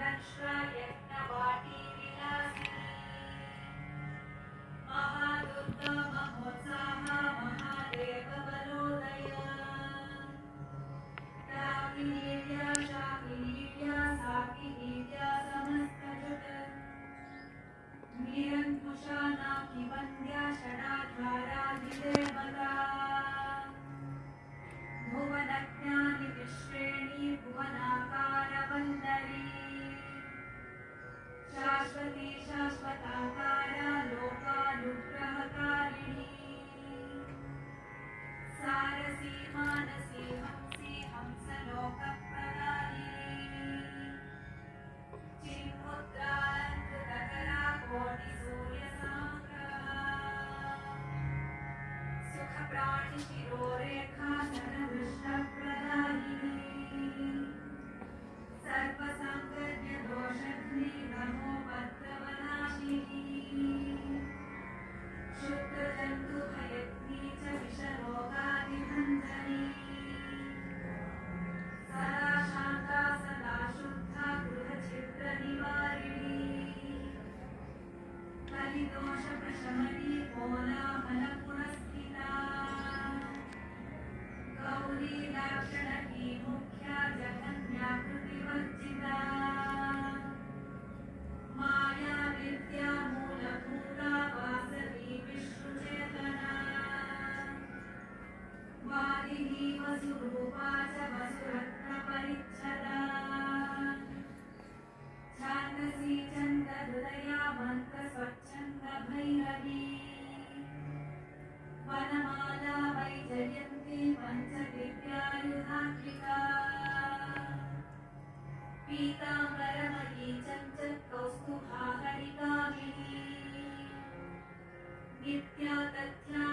यज्ञवाटी विलासिनी महादुर्गा महोत्साहा महादेव बलोदया रागिनीर्या शाकिनीर्या साकिनीर्या समस्तजुट निरङ्कुशा नाकिवन्द्या षडाधाराधिदेवता भुवनज्ञानि विश्रेणी भुवनाकारवन्दरी शाश्वती शाश्वताकारा लोकानुग्रहकारिणी सारसी मानसी हंसी हंसलोकप्रदायिनी चिन्मुद्रालङ्कृतकरा कोटिसूर्यसाग्रहा सुखप्राणिशिरोरेखा धनदृष्टप्रदायिनी सर्वसङ्गज्ञदोषघ्नी नमोपद्रवनाशिनी शुद्धजन्तुभयज्ञी च विषरोगादिभञ्जनी सदा शान्ता सदा शुद्धा गृहछिद्रनिवारिणी कलिदोषप्रशमनी कोलाहलपुरस्थिता गौरी दाक्षिणकी मुख्या जगन्याकृतिवर्जिता माया विद्या मूलभूता वासवी विष्णुचेतना वादिनी वसुरूपा च वसुरत्नपरिच्छदा छान्दसी चन्द्रहृदया मन्त्रस्वच्छन्दभैरवी वनमाला वैजयन्ती पञ्चदिव्यायुधात्मिका पीताम्बरमयी चञ्चत्कौस्तुभा हरिकामिनी नित्या तथ्या